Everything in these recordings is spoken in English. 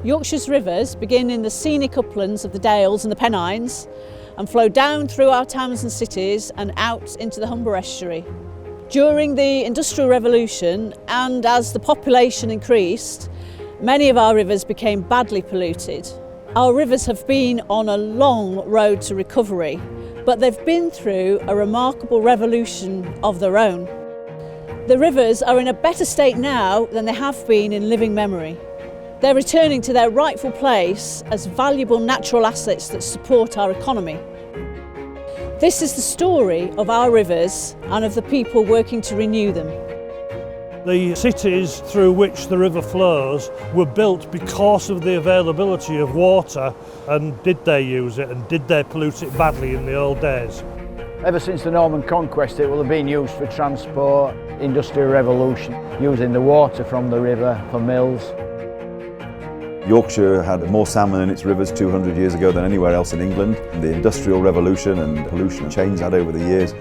Yorkshire's rivers begin in the scenic uplands of the Dales and the Pennines and flow down through our towns and cities and out into the Humber estuary. During the Industrial Revolution, and as the population increased, many of our rivers became badly polluted. Our rivers have been on a long road to recovery, but they've been through a remarkable revolution of their own. The rivers are in a better state now than they have been in living memory. They're returning to their rightful place as valuable natural assets that support our economy. This is the story of our rivers and of the people working to renew them. The cities through which the river flows were built because of the availability of water, and did they use it and did they pollute it badly in the old days? Ever since the Norman conquest it will have been used for transport, Industrial Revolution, using the water from the river for mills. Yorkshire had more salmon in its rivers 200 years ago than anywhere else in England. The Industrial Revolution and pollution changed that over the years.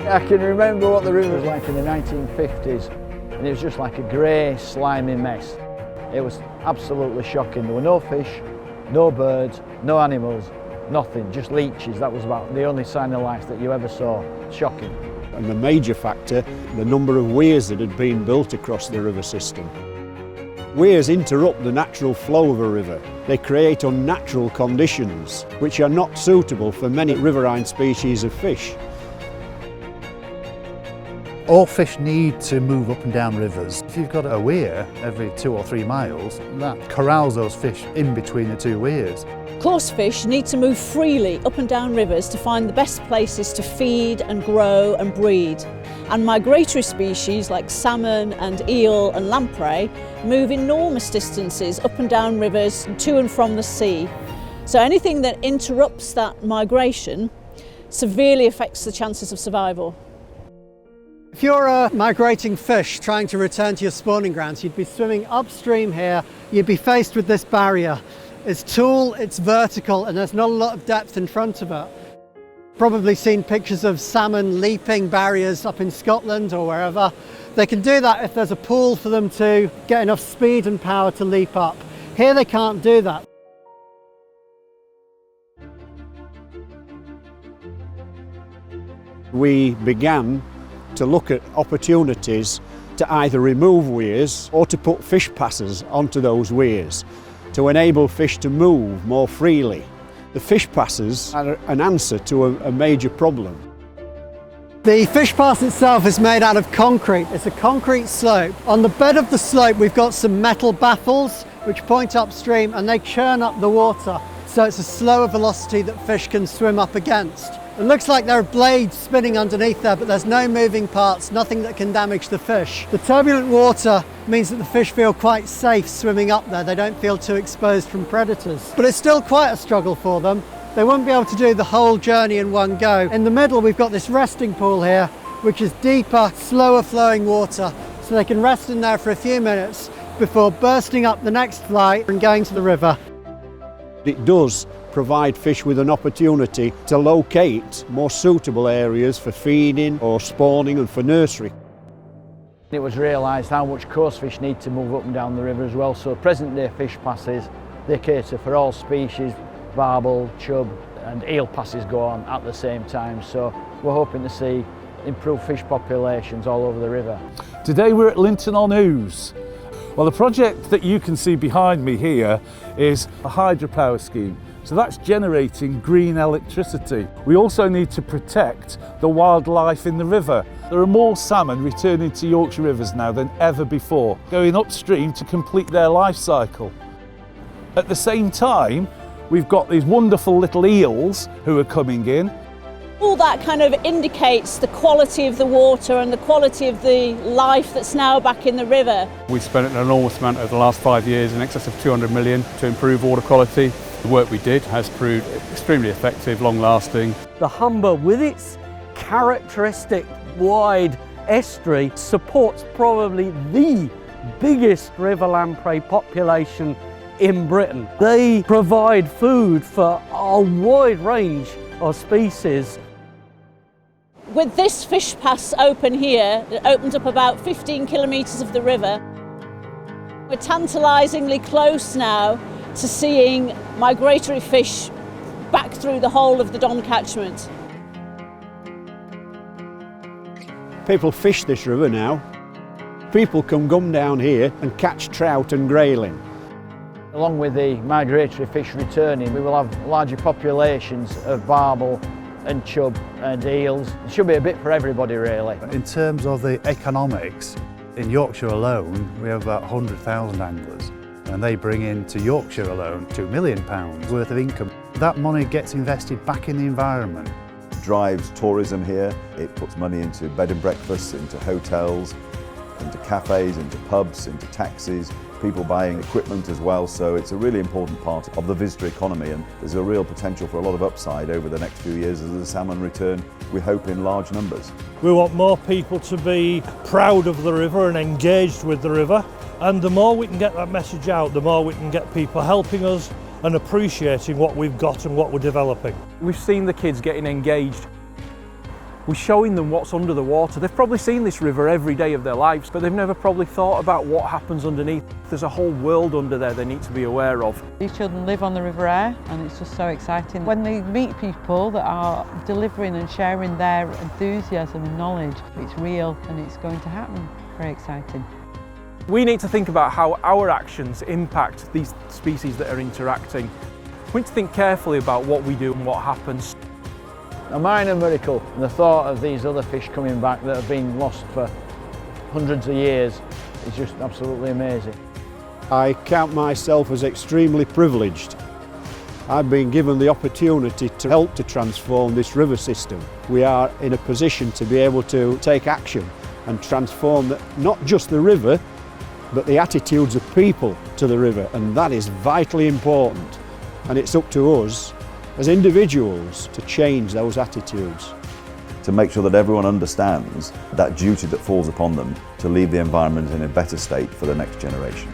I can remember what the river was like in the 1950s, and it was just like a grey, slimy mess. It was absolutely shocking. There were no fish, no birds, no animals, nothing, just leeches. That was about the only sign of life that you ever saw. Shocking. And the major factor, the number of weirs that had been built across the river system. Weirs interrupt the natural flow of a river. They create unnatural conditions which are not suitable for many riverine species of fish. All fish need to move up and down rivers. If you've got a weir every 2 or 3 miles, that corrals those fish in between the 2 weirs. Coarse fish need to move freely up and down rivers to find the best places to feed and grow and breed. And migratory species like salmon and eel and lamprey move enormous distances up and down rivers to and from the sea. So anything that interrupts that migration severely affects the chances of survival. If you're a migrating fish trying to return to your spawning grounds, you'd be swimming upstream here, you'd be faced with this barrier. It's tall, it's vertical, and there's not a lot of depth in front of it. Probably seen pictures of salmon leaping barriers up in Scotland or wherever. They can do that if there's a pool for them to get enough speed and power to leap up. Here they can't do that. We began to look at opportunities to either remove weirs or to put fish passes onto those weirs to enable fish to move more freely. The fish passes are an answer to a major problem. The fish pass itself is made out of concrete. It's a concrete slope. On the bed of the slope we've got some metal baffles which point upstream and they churn up the water, so it's a slower velocity that fish can swim up against. It looks like there are blades spinning underneath there, but there's no moving parts, nothing that can damage the fish. The turbulent water means that the fish feel quite safe swimming up there. They don't feel too exposed from predators. But it's still quite a struggle for them. They won't be able to do the whole journey in one go. In the middle we've got this resting pool here, which is deeper, slower flowing water, so they can rest in there for a few minutes before bursting up the next flight and going to the river. It does provide fish with an opportunity to locate more suitable areas for feeding or spawning and for nursery. It was realised how much coarse fish need to move up and down the river as well, so present day fish passes, they cater for all species, barbel, chub and eel passes go on at the same time, so we're hoping to see improved fish populations all over the river. Today we're at Linton-on-Ouse. Well, the project that you can see behind me here is a hydropower scheme. So that's generating green electricity. We also need to protect the wildlife in the river. There are more salmon returning to Yorkshire rivers now than ever before, going upstream to complete their life cycle. At the same time, we've got these wonderful little eels who are coming in. All that kind of indicates the quality of the water and the quality of the life that's now back in the river. We've spent an enormous amount over the last 5 years, in excess of 200 million, to improve water quality. The work we did has proved extremely effective, long-lasting. The Humber, with its characteristic wide estuary, supports probably the biggest river lamprey population in Britain. They provide food for a wide range of species. With this fish pass open here, it opens up about 15 kilometres of the river. We're tantalisingly close now to seeing migratory fish back through the whole of the Don catchment. People fish this river now. People can come down here and catch trout and grayling. Along with the migratory fish returning, we will have larger populations of barbel and chub and eels. It should be a bit for everybody really. In terms of the economics, in Yorkshire alone, we have about 100,000 anglers, and they bring in to Yorkshire alone £2 million worth of income. That money gets invested back in the environment. It drives tourism here, it puts money into bed and breakfasts, into hotels, into cafes, into pubs, into taxis, people buying equipment as well, so it's a really important part of the visitor economy, and there's a real potential for a lot of upside over the next few years as the salmon return, we hope, in large numbers. We want more people to be proud of the river and engaged with the river, and the more we can get that message out, the more we can get people helping us and appreciating what we've got and what we're developing. We've seen the kids getting engaged. We're showing them what's under the water. They've probably seen this river every day of their lives, but they've never probably thought about what happens underneath. There's a whole world under there they need to be aware of. These children live on the River Aire, and it's just so exciting. When they meet people that are delivering and sharing their enthusiasm and knowledge, it's real and it's going to happen. Very exciting. We need to think about how our actions impact these species that are interacting. We need to think carefully about what we do and what happens. A minor miracle, and the thought of these other fish coming back that have been lost for hundreds of years is just absolutely amazing. I count myself as extremely privileged. I've been given the opportunity to help to transform this river system. We are in a position to be able to take action and transform not just the river, but the attitudes of people to the river, and that is vitally important. And it's up to us as individuals to change those attitudes. To make sure that everyone understands that duty that falls upon them to leave the environment in a better state for the next generation.